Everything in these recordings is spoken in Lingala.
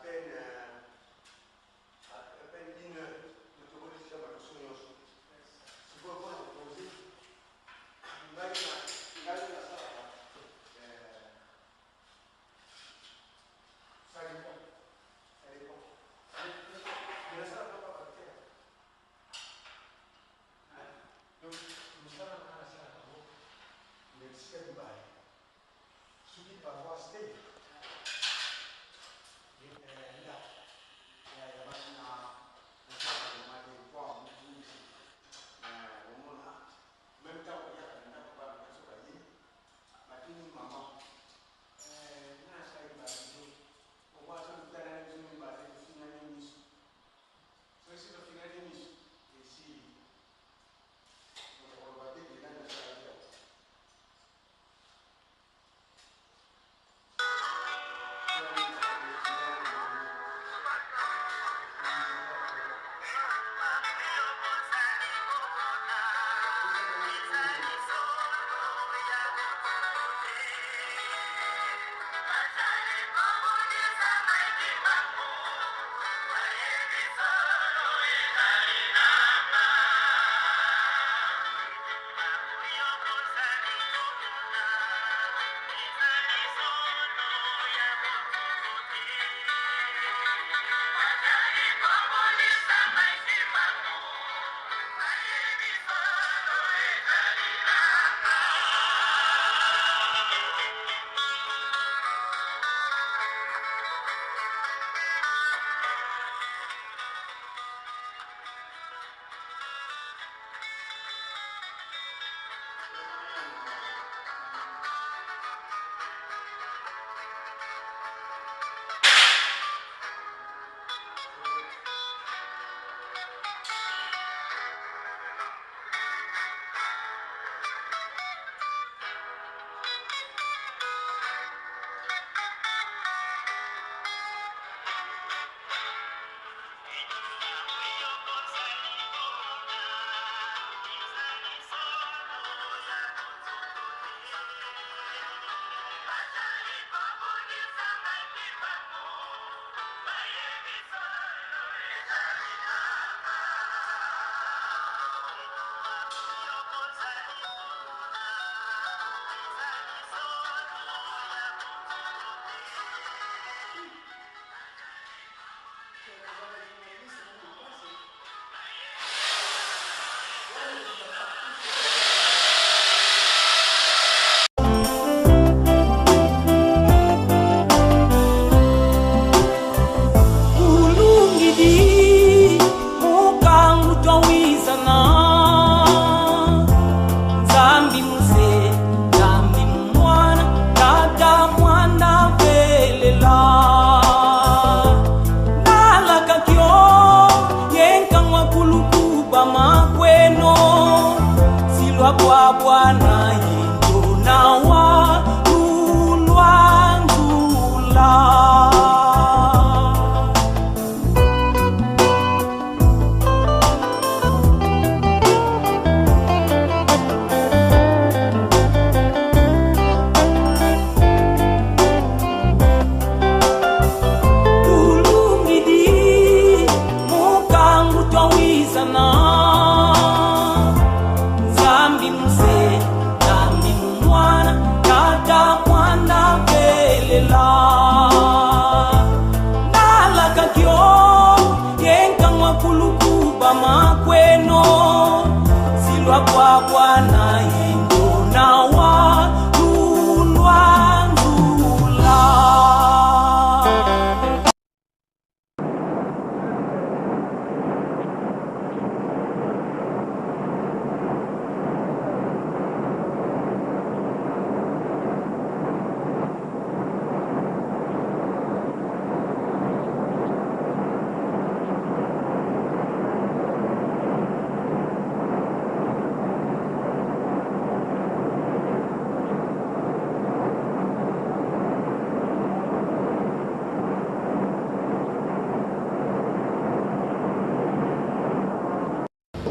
appena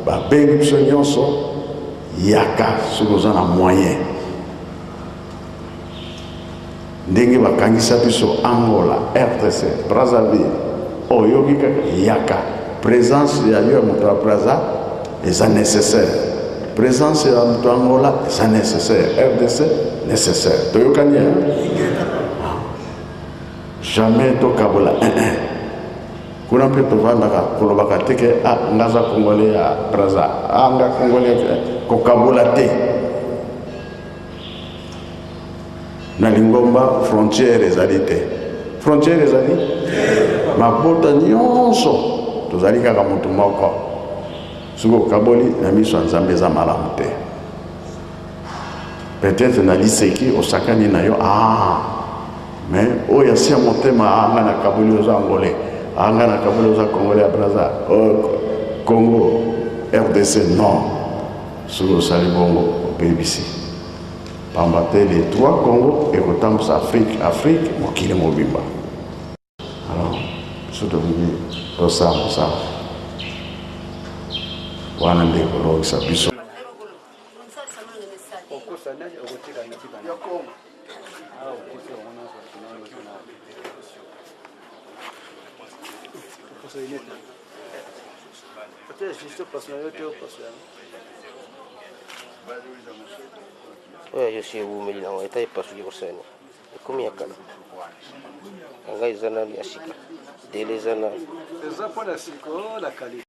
babengi biso nyonso yaka soki oza na moyen ndenge bakangisa biso Angola, RDC, Brazzaville oyoki kaka yaka présence ya yo ya moto ya Brazza eza nécessaire, présence ya moto ya Angola eza nécessaire, RDC nécessaire. Toyokani jamais tokabola kuna mpe tovandaka kolobaka teke ngaza congolais ya Brazza nga congolais kokabola te. Na Lingomba frontière ezali te, frontière ezali mabota nyonso tozali kaka moto moko soki okaboli na miso ya Nzambe eza malamu te. Peut-être na liseki osakani na yo mais oyo asia motema anga na kaboli oza angolais, anga na kaboli oza congolais ya Brazza, Congo, RDC non. Soki osali bongo obebisi pamba te les trois Congo et kotambusa Afrique mokili mobimba. Alors biso tolingi tosala mosala wana nde kolongisa biso. Je suis au milieu de l'état et pas sur le Sénégal. Comme il y a quand même. Un gars, ils en ont mis des les en ont. Les enfants, la qualité.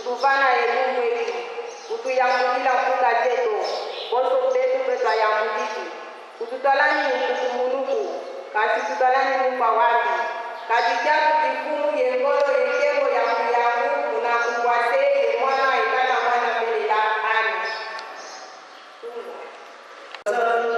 utuvana elimu yetu, utuyambulila mfunga zetu, boso betu betwayambuliki, ututolani mukumunuku, kasi tutolani mupawali, kadija kutifumu yengolo yekebo ya kuyangu, unakukwase ye mwana ikata mwana mbele ya ani. Santo,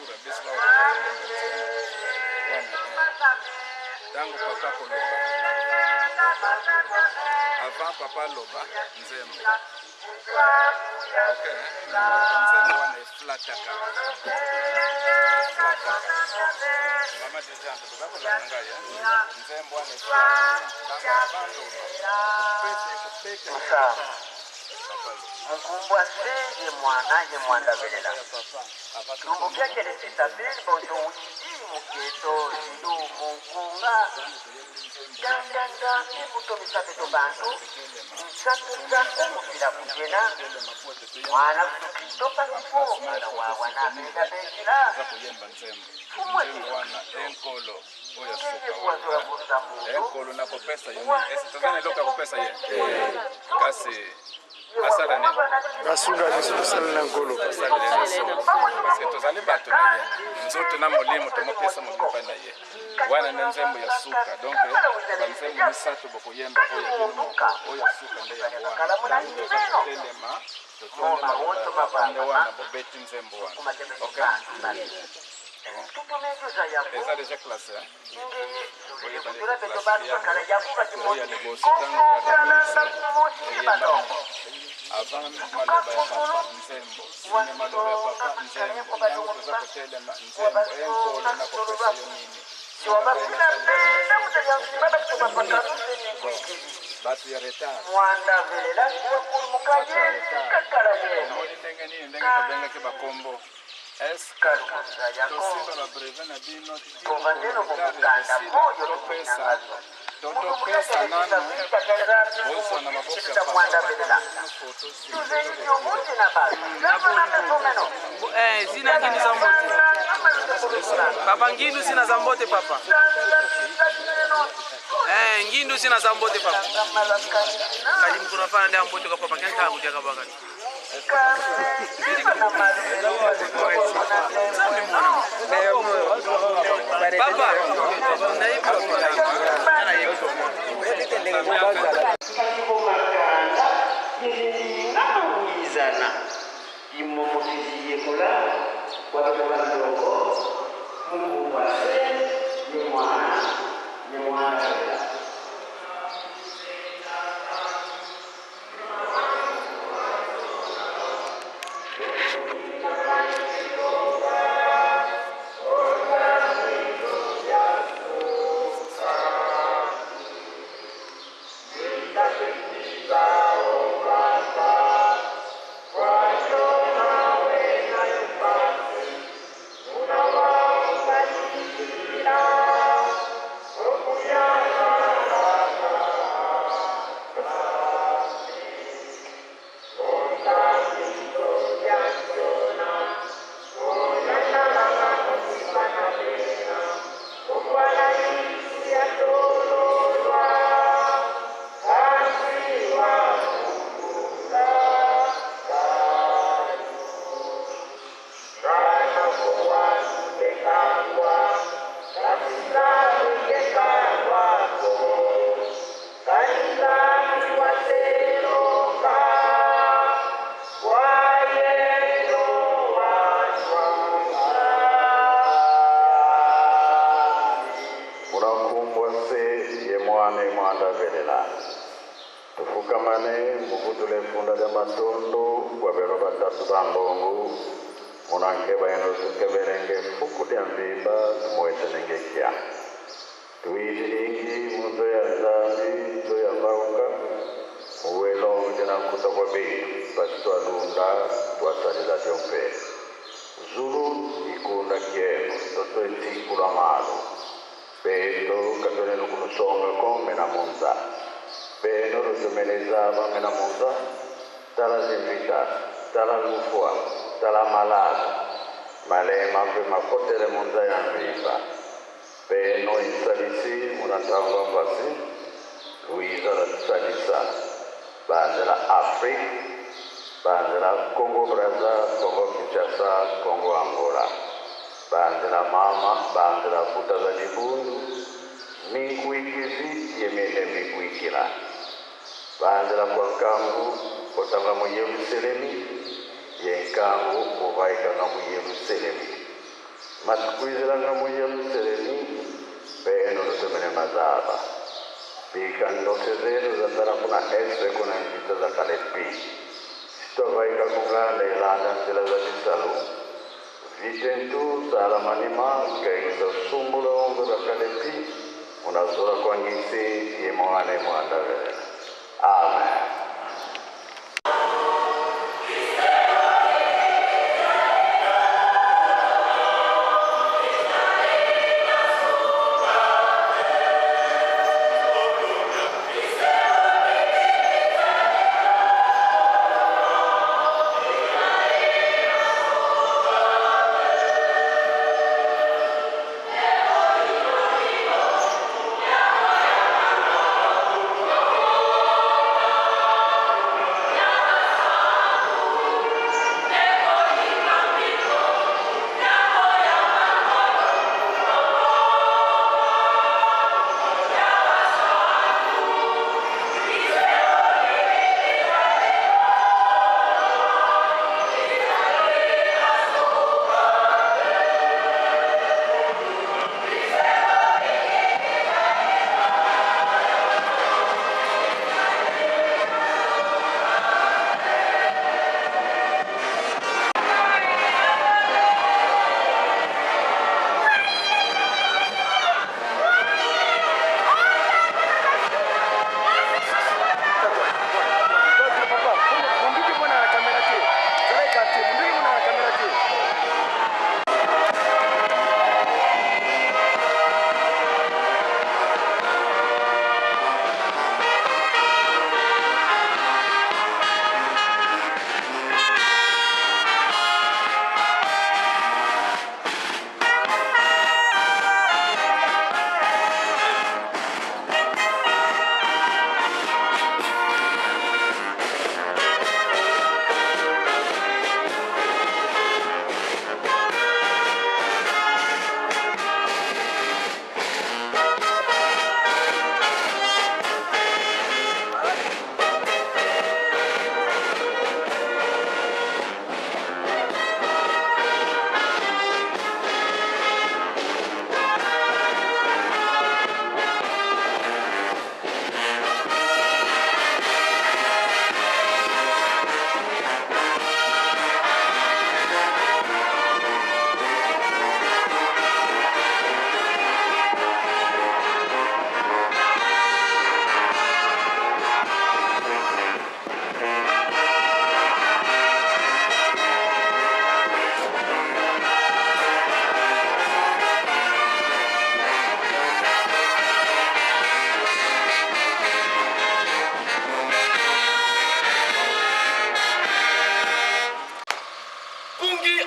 sura biswa dango papa koloba avant papa loba nzembo okay nzembo wana flataka mama dijanta baba la ngaya nzembo wana flataka bando pesa kubeka Mkumbwa seye mwana ye mwanda belela Lumbu kyake lesita beli bonto wiki muketo lidu munkunga Dandanda nibuto misapeto bantu Msatuza kumufila kujena Mwana kutukitopa kufu Mwana wawa na mena bekila wana enkolo oya suka enkolo na kopesa yoni tazana loka kopesa ye kasi asala ne Kasunga nisala na nkolo parce que tozali bato na ye nzoto na molimo tomopesa molimpa na ye wana na nzembo ya suka donc banzembo misato bokoyemba oya suka nde ya wana telema totone wana bobeti nzembo wana okay eza déjà classé avant maloba ya papa nzembo sine maloba ya papa nzembo ntango toza kotelema nzembo enkolo na kopesa yo nini bato ya retard omoni ndenge nini ndenge tobengaki bakombo est-ce que tosimba babrevet na bino totopesa nano bozwa na maboko ya zina ngini za mbote papa ngindu sina za mbote papa ngindu sina za mbote papa kali mtu nafanya ndio mbote kwa papa kanta kuja kabaka papa Izana imomotiziye kola wadokandoko Mungu wase ni mwana tufukamane mukutule funda lya matondo kwa bero batatu bambongo munanke bayano tukeberenge fuku lya mvimba tumuwetenenge kya tuijilingi munzo ya zambi nzo ya mauka uwelo jina kuta kwa bitu basi tualunda tuasalila jompe zulu ikunda kieno toto etikula malu pendo katoneno kulusonga kome na munza peno ruzumelezava mena munza tala zimvita tala lufua tala malaga malema pe makotele munza ya mviva peno insalisi munatangwa mbasi luiza la tsalisa bandela Afrika bandela Congo Brazza Congo Kinshasa Congo Angola bandela mama bandela kuta za libundu mikuikizi yemene mikuikila bandela kwa nkangu kotanga mu Yerusalemi yenkangu kuvaika na mu Yerusalemi Matukuizilanga muye mseleni peno lusemene mazaba. Pika ndoke zenu za tara kuna ese kuna njita za kalepi. Sitovaika kugala ilanda nsila za jisalu. Vitentu salamanima kaisa sumulo ongo za kalepi. Unazura kwa ngisi ye mwane mwandave. Amen.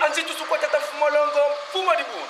anzi tusukwata tafumolongo fuma dibu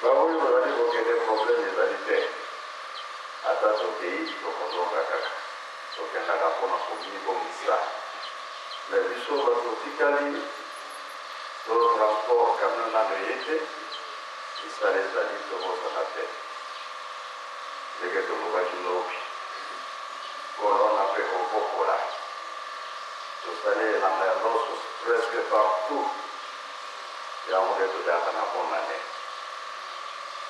baoyo bazali kokende problème ezali te ata tokei tokozonga kaka tokendaka mpona komibongisa me biso bato tikali to transport camion nano ye te misala ezali tokosana te ndenge tolobaki lobi kolona mpe kobokola tosali elanga ya loso presque partout yango nde todaka na bonane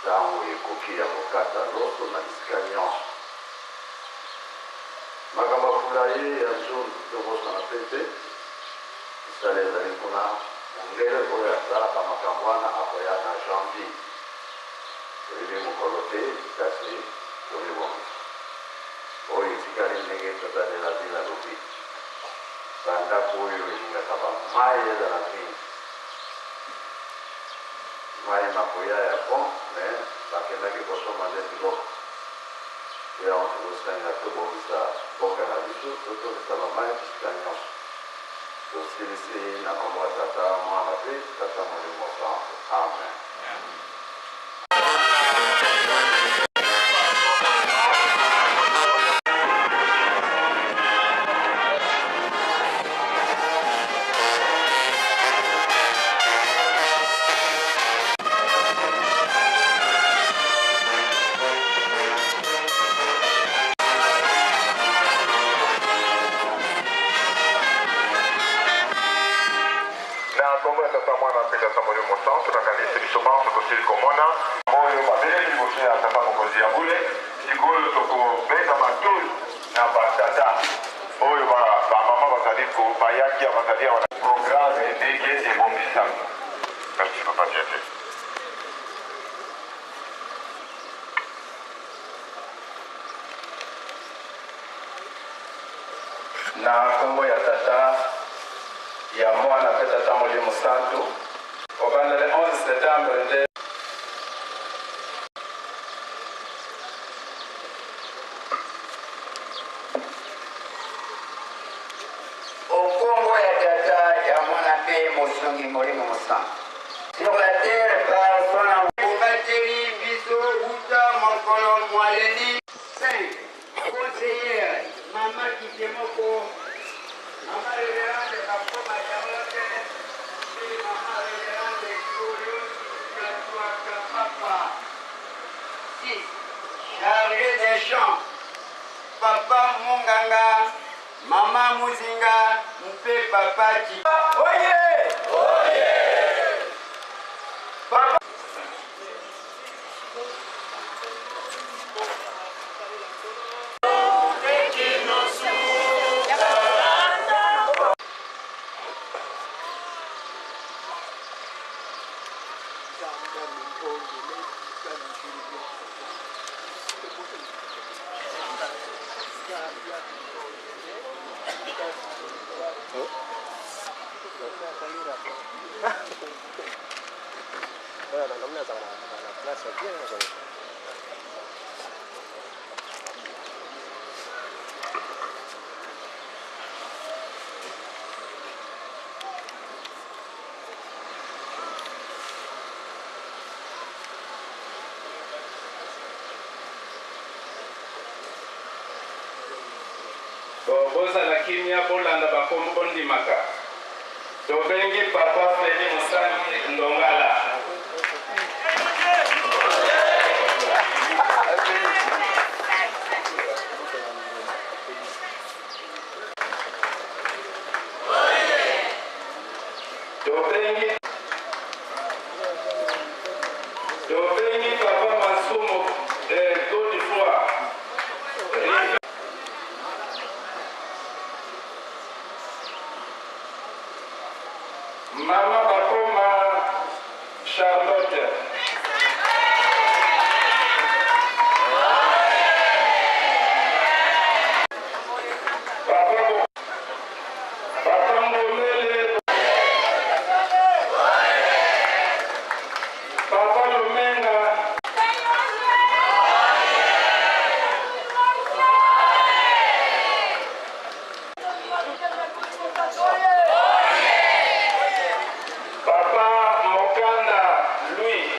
ntango ekoki ya kokata loso na bisika nyonso makambo afula ye ya zone tokosana mpe te misala ezali mpona mondele oyo asalaka makambo wana akoya na janvier toyebi mokolo te kasi tomibongisa oyo etikali ndenge tosalela bila lobi bandako oyo elingaka bamai ezala mingi mai makoya ya pont me bakendaki kosomba nde biloko yango tokosenga tobongisa mboka na biso totongisa bamai bisika nyonso tosilisi na kombo ya tata mwana mpe tata molimo santo amen. na kombo ya tata ya mwana pe tata molimo santu obanda le 11 septembre nde okombo ya tata ya mwana pe mosongi molimo mosantu sur la terre par son amour bateli biso uta mokolo mwaleli 5 conseillère mama Kitemoko mama révérende bakoma yaote mama révérende Glorious Katouaka papa 6 chargé des champs papa Munganga mama Muzinga mpe papa Ki oye oye papa bozala kimia bolanda bakombo bondimaka tobengi papa Feli Musangi Ndongala tobengi papa Masumo Godefroy mama bakoma Charlotte papa Ngomele papa Lumenga papa Mokanda Louis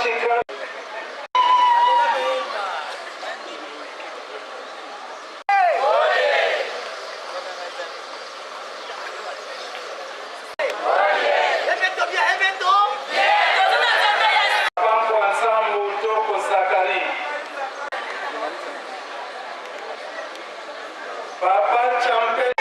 Chika. Papa Champe.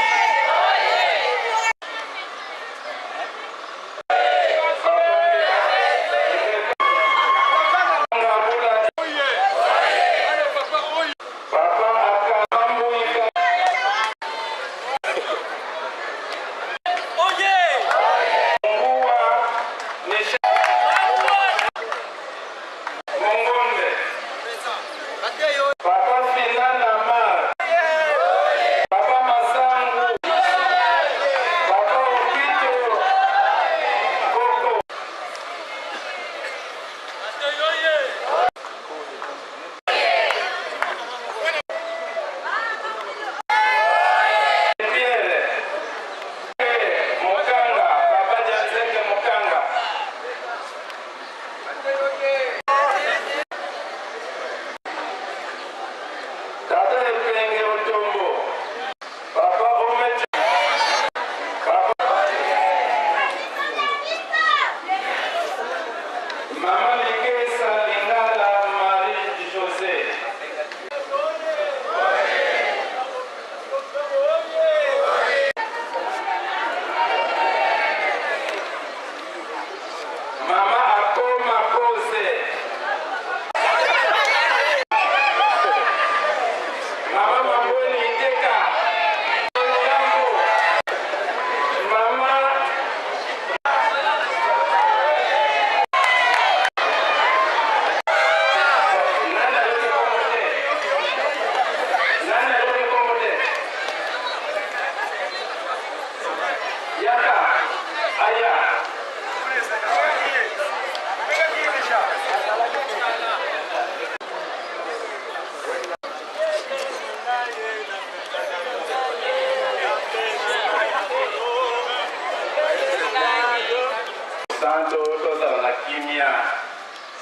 Santo toza la kimia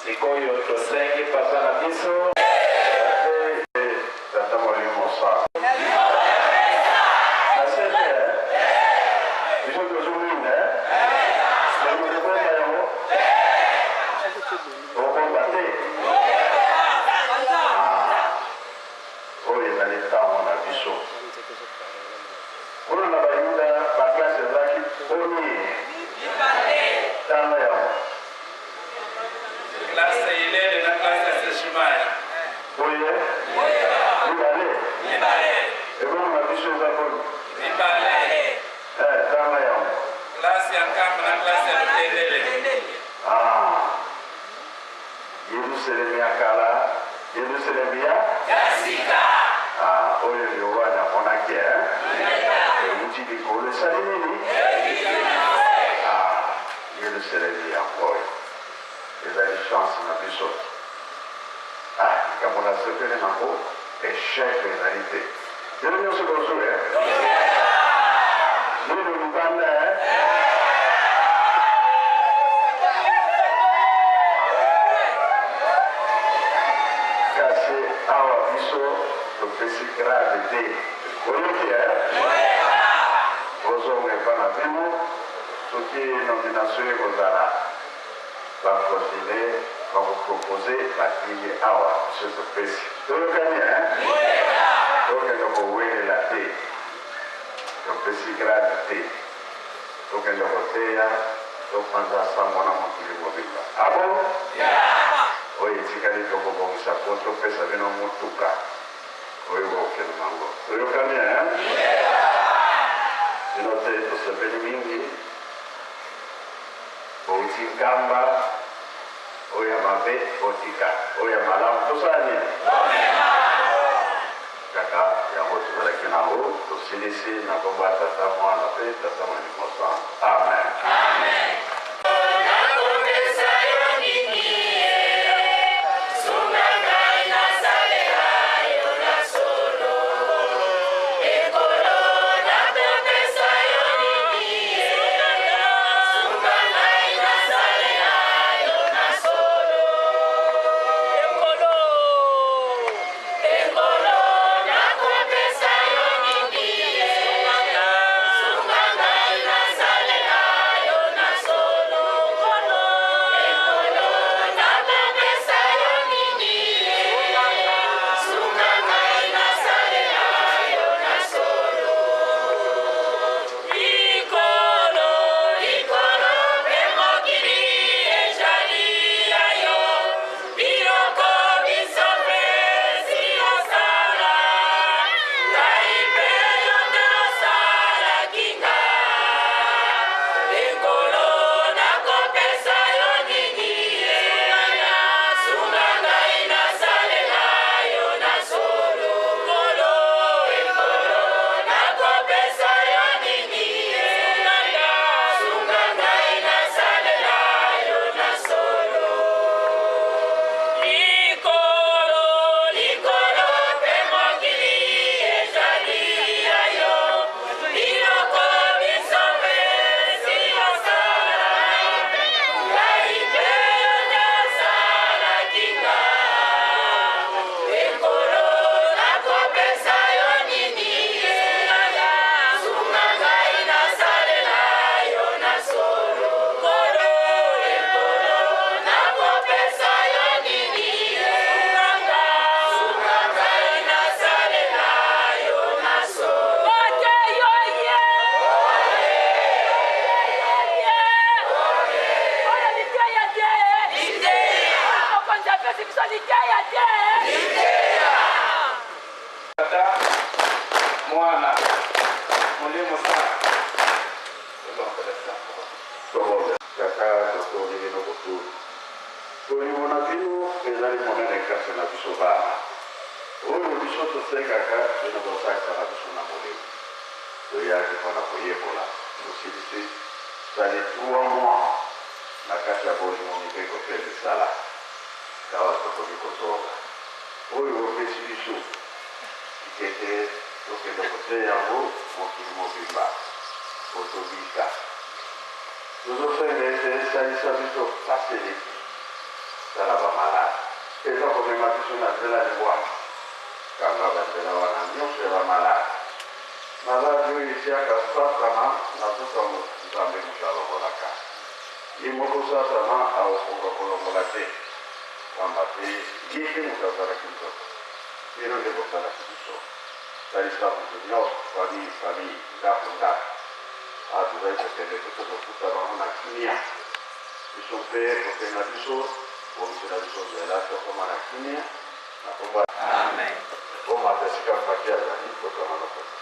sikoyo tosengi papa na biso tata mwalimu sa asante biso tozuminde tozuminde yango okombate oyo ezali ntango na biso kuna na bayuda baklase ezalaki oni tano yao klase ile na klase ya Shimaya oye libale ebo na biso za ko libale tano yao klase ya kama na klase ya Telele Yerusalemu ya kala Yerusalemu ya Yasika oye yo wana onake muti dikole salimini Yerusalemu ya boy ezali chance na biso likambo na sepele nango échec ezali te bino nyonso kozwe bino libanda kasi awa biso topesi grave te oyoki ozonga epa na bino soki nomination ekozala baprofile bakopropose batingi awa biso topesi toyokani tokende kowelela te topesi grade te tokende koteya topanza sango na mokili mobimba abo oyo etikali tokobongisa po topesa bino motuka oyo bokende nango toyokani bino te tosepeli mingi outi nkamba oyo mabe otika oyo malamu tosala nini kaka yango tozalaki nango tosilisi na kombo ya tata mwana mpe tata molimo sango amen Mwana mulimu sana kaka totori no kutu toyibona bino ezali monene kasi na biso bana oyo biso tosekaka bino bosakisa na biso na molimo toyaki mpona koyekola tosilisi zali 3 mois na kati ya bolimo mibeko mpe misala kawa tokoki kozonga oyo opesi biso ikete tokende kote yango mokili mobimba kotobika tozosenge ete esalisa biso paseleki tala bamaladi eza komema biso na nzela liwaki kanga banzela wana nyonso ya bamaladi maladi oyo esiaka satana na totango nzambe moto alongolaka ye moko satana aokoka kolongola te pamba te ye te moto azalaki nzoto bino nde bosalaki biso salisa moto nyonso famille ndako ndako tozali kokende koto kofuta bango na kimia biso mpe kokenga biso komisela biso nzela tokoma na kimia na komba komata esika mpaki azali kotwana na koto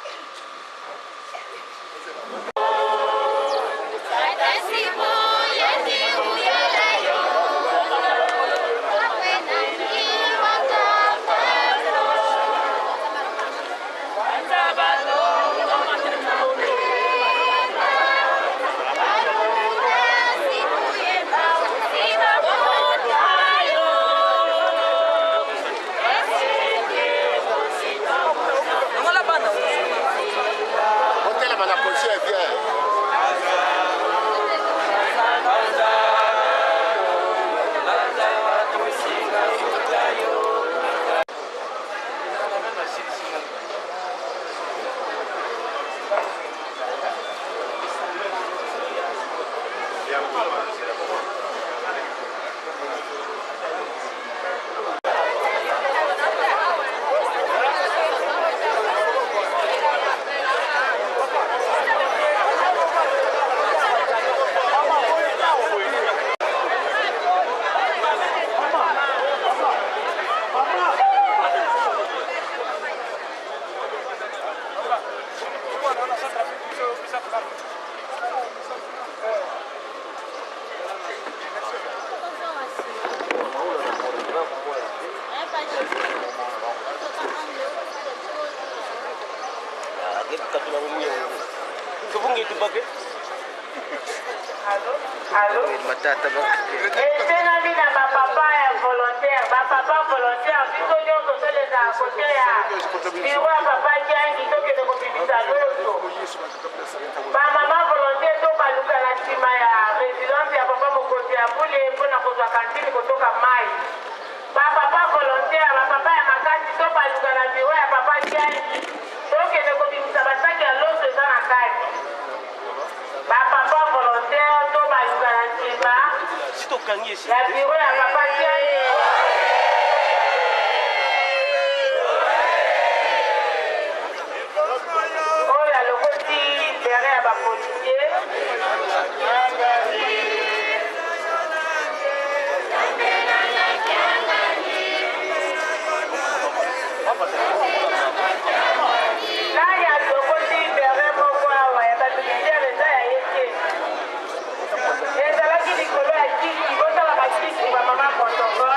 Mama,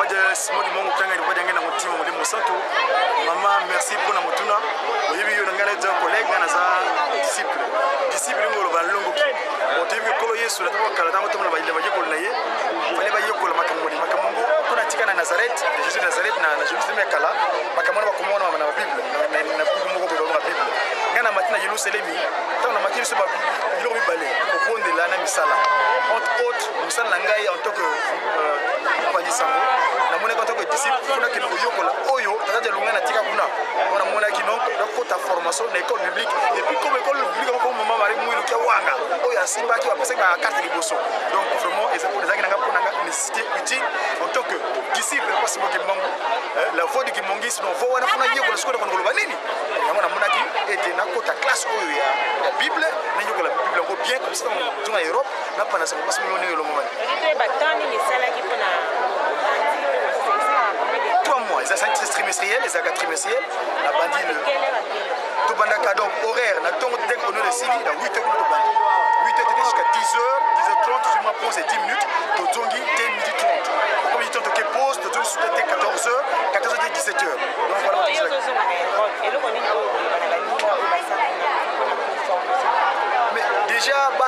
de Simon Kimongo Kanga ni bodi ngena mutima muri Musantu. Mama merci pour na mutuna. Oyebi yo ngana za collègue ngana za disciple. Disciple ngolo balongo. Otebi kolo Yesu la kala tango tumla bayile majiko na ye. Fale bayiko la makamungu. Kuna tika na Nazareth, Jésus de Nazareth na Jérusalem kala. Makamona bakomona na Bible. Na Bible moko ba Bible. Ngana matina Yerusalem. Tango matina so ba bilo bibale. Obonde la na misala. Entre autres, musala ngai en tant que Sango, na mona en tant que disciple, kuna kino yokola oyo tataja lungana tika kuna. Ona mona kino dokota formation na école biblique et puis comme école biblique comme maman Marie Mouilou ki wanga. Oya simba ki apesa ba carte liboso. Donc vraiment et ça pour les agina ngapa na nécessité utile en tant que disciple parce que Kimongo la voix de Kimongi sinon voix wana kuna yokola sikola kwa ngoloba nini. Yango na mona ki était na kota classe oyo ya Bible na yokola Bible ngo bien comme ça dans Europe na pana ça parce que nous on est le moment. 3 mois, les assises trimestrielles, les agas trimestriels, la bandit tout bandaka donc horaire, na tongo dès qu'on est le Sili, dans 8h de bandit. 8h jusqu'à 10h, 10h30, je me pose 10 minutes, to zongi dès midi 30. Comme il tente que pause, to zongi sous 14h, 14h 17h. Donc voilà. Mais déjà bah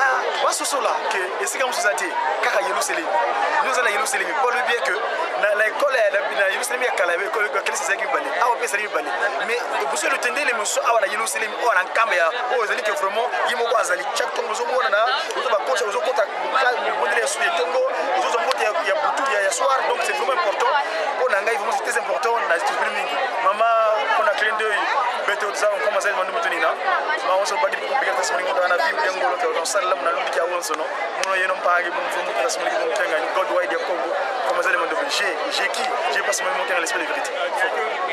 ce là que est-ce que vous êtes car Yerusalem nous allons Yerusalem pour le bien que l'école na Yerusalem ya kala école que c'est ça qui bali ah on peut salir bali mais vous le tendez les monsieur à Yerusalem on en camp ya oh zali que vraiment yimo ko azali chaque tongo zo mona na vous ba coach zo kota bondele sur les tongo zo mbote ya butu ya soir donc c'est vraiment important pour ngai vraiment c'est très important na streaming maman on a clin d'œil beto ça on commence à demander mutunina ma on se badi biga tasmini ko na vie de ngolo to sallam na lundi ya wonso no mono yeno mpaagi mo fumu tasmini ko tenga ni god wide ya Congo commence à demander j'ai qui j'ai pas seulement monté dans l'esprit de vérité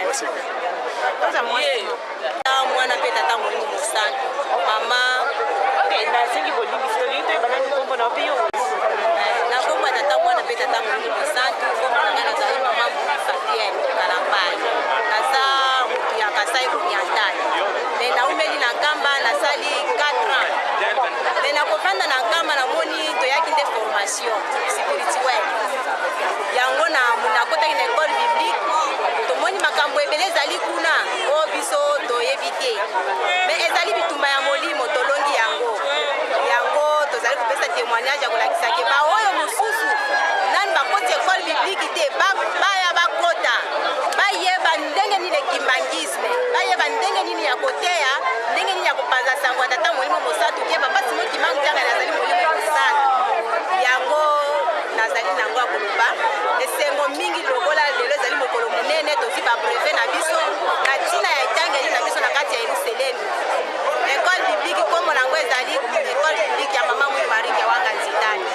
merci mwana pe tata mwini musantu mama na singi bolibi story to bana ni kombo na piyo na kombo tata mwana pe tata mwini musantu kombo na ngana za mama Fadien Kalambani kaza ya kasai kunyantani na umeli na kamba na sali 4 ans na kofanda na kamba na moni to yaki de formation spirituelle yango na munakota ina école biblique to moni makambo ebele zali kuna o biso to yebite mais ezali bitumba ya molimo to longi yango to zali kupesa témoignage ya kolakisa ke ba oyo mususu nani bakoti école biblique te baya bakota bayeba ndenge nini kimbangisme bayeba ndenge nini ya koteya ndenge nini ya kopanza sango tata molimo mosatu ke papa simo kimangu tanga nazali molimo mosatu yango nazali nango akoluba esengo mingi lokola lelo ezali mokolo monene tozi ba brevet na biso na ntina ya etangeli na biso na kati ya Yerusalem école biblique komo nango ezali école biblique ya mama mwi Marie wanga nzitani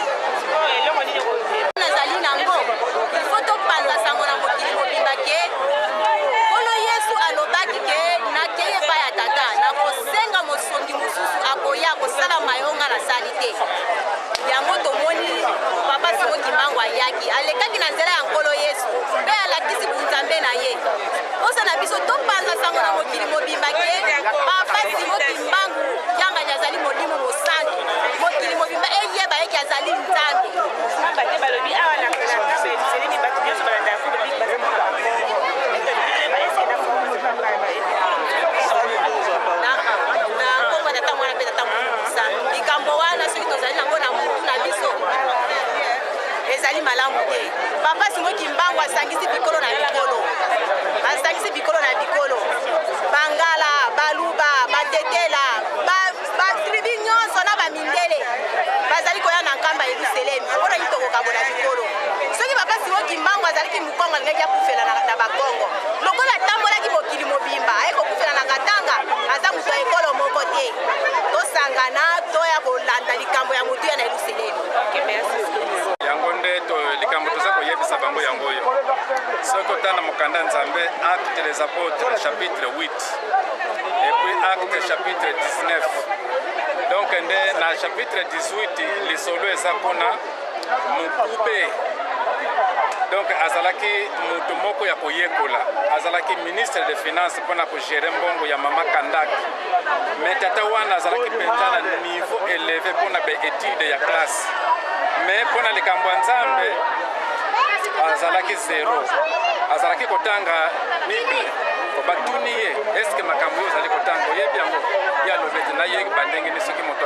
nazali nango il faut topanza sango na mokili mobimba ke kolo Yesu alobaki ke nakeye pa ya tata na kosenga mosondi mosusu akoya kosala mayonga na sali te yango tomoni papa Simo Kimangu ayaki alekaki na nzela ya nkolo Yesu mpe alakisi bunzambe na ye posa na biso topanza sango na mokili mobimba ke papa Simo Kimangu yanga azali molimo mosantu mokili mobimba eyeba yeki azali nzambe bate balobi awa na selemi bato nyonso balanda ya kolo big baza na kongo tata mwana mpe tata mosa likambo wana soki tozali nango na mutu na biso ezali malamu te papa Simo Kimangu asangisi bikolo na bikolo bangala baluba batetela batribi nyonso na bamindele bazali koya na nkamba Yerusalem mpona yitokokabola bikolo soki papa Simo Kimangu azalaki mokongo alingaki akufela na bakongo lokola atambolaki mokili mobimba aye kokufela na katanga aza moto ya ekolo moko te tosangana toya kolanda likambo ya motu ya na Yerusalem yango nde likambo toza koyebisa bango yango oyo soki otana mokanda nzambe Actes des Apôtres chapitre 8 et puis Actes chapitre 19 donc nde na chapitre 18 lisolo eza kuna mokube donc azalaki moto moko ya koyekola azalaki ministre de finance mpona kogere mbongo ya mama Kandaki mais tata wana azalaki mpenza na niveau élevé mpona baétude ya classe mais mpona likambo ya nzambe azalaki zero azalaki kotanga Bible batuni ye eske makambo oyo ozali kotanga oyebi yango ya lobete na ye bandenge ni soki moto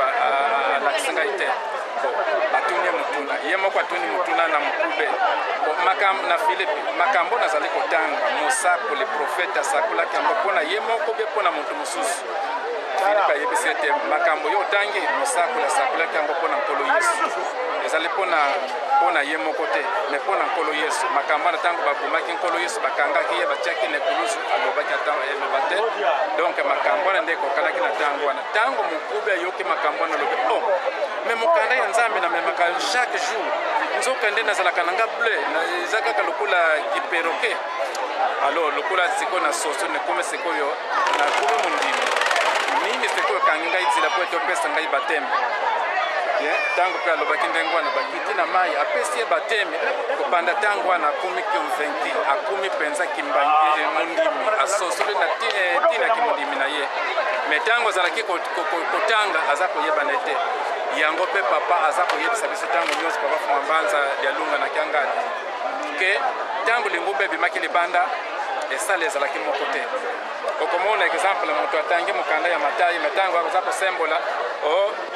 alakisi ngai te batuni mutuna ye moko atuni mutuna na mokube makambo na Filipi makambo nazali kotanga mosako le profete asakolaki yango mpona ye moko be mpona moto mosusu Filipi ayebisi ete makambo yo otangi mosako asakolaki yango mpona nkolo Yesu ezali mpona ye moko te me mpona nkolo Yesu makambo wana ntango babomaki nkolo Yesu bakangaki ye batiaki na ekulusu alobaki atango eloba te donc makambo wana nde ekokalaki na ntango wana ntango mokube ayoki makambo wana alobi me mokanda ya Nzambe namemaka chaque jour nzoka nde nazalaka na nga bleu eza kaka lokola kiperoke alors lokola sikoyo na soso nekome sikoyo nakomi mondimi nini sikoyo kangi ngai nzela po ete opesa ngai bateme tango mpe alobaki ndenge wana bakiti na mai apesi ye bateme kobanda ntango wana akomi convaincu akomi mpenza mondimi asosoli na tinaki mondimi na ye me ntango azalaki kotanga aza koyebana ete yango mpe papa aza koyebisa biso ntango nyonso papa fuma mbanza lialunga na kiangadi ke ntango lingumba ebimaki libanda esala ezalaki moko te okomona exemple moto atangi mokanda ya Matayi metango aza kosembola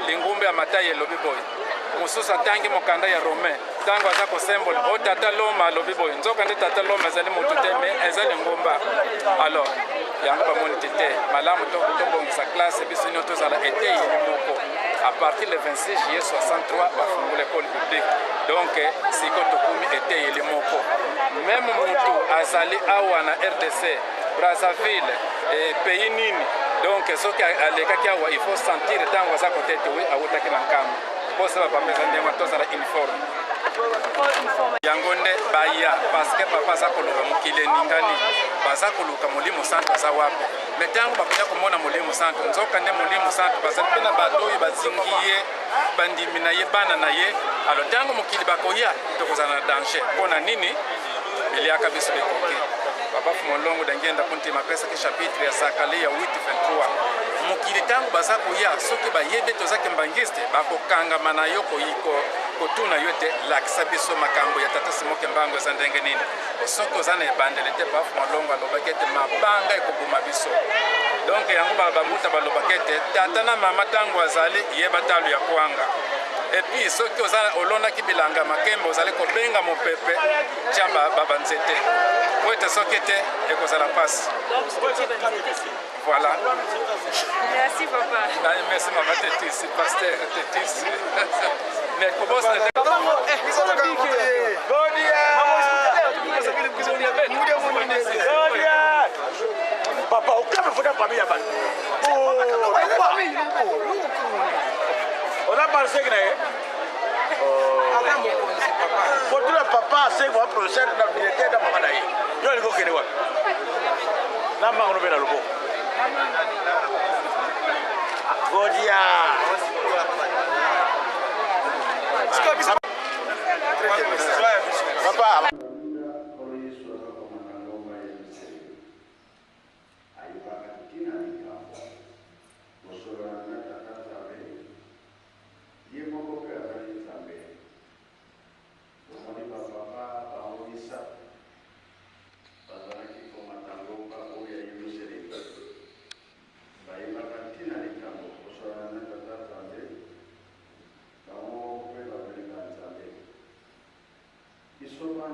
lingumba ya Matayi elobi boye mosusu atangi mokanda ya Romain ntango aza kosembola tata loma alobi boye nzoka nde tata loma ezali motu te me eza lingumba alors yango bamoni te malamu tobongisa classe biso nyonso tozala eteyeli moko à partir le 26 juillet 63 bafungula école publique donc siko tokumi eteyeli moko même motu azali awa na RDC Brazzaville pays nini donc soki alekaki awa il faut sentir ntango aza kotete we awutaki na nkambo mpo se bapapeza ndenge wana tozala uniforme yango nde baya parce que papa aza koluka mokili eningani baza koluka molimo santo aza wapi me ntango bakoya komona molimo santo nzoka nde molimo santo bazali mpe na bato oyo bazingi ye bandimi na ye bana na ye alo ntango mokili bakoya tokozala na danger mpona nini eliaka biso bekoki papa fumolongo dangenda kunti mapesaki chapitre ya sakale ya 8:23 mokili ntango baza koya soki bayebe tozaki mbangiste bakokangama na yo kotuna yo te lakisa biso makambo ya tata Simoke Mbango eza ndenge nini soki oza na ebandeli te papa fumolongo alobaki ete mabanga ekoboma biso donc yango bamuta balobaki ete tata na mama ntango azali yeba talo ya kwanga epi soki olondaki bilanga makembe ozali kobenga mopepe tia babanzete po ete soki te ekozala pasi voilà. Merci papa. Merci maman Tétis, pasteur Tétis. Mais comment ça papa aucun me faudra pas bien mal. On a pensé que pour tout le papa c'est moi professeur dans directeur de maman naïe. Yo le go kene wa. Na ma on be na lobo. Godia. Papa. Isoman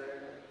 zenu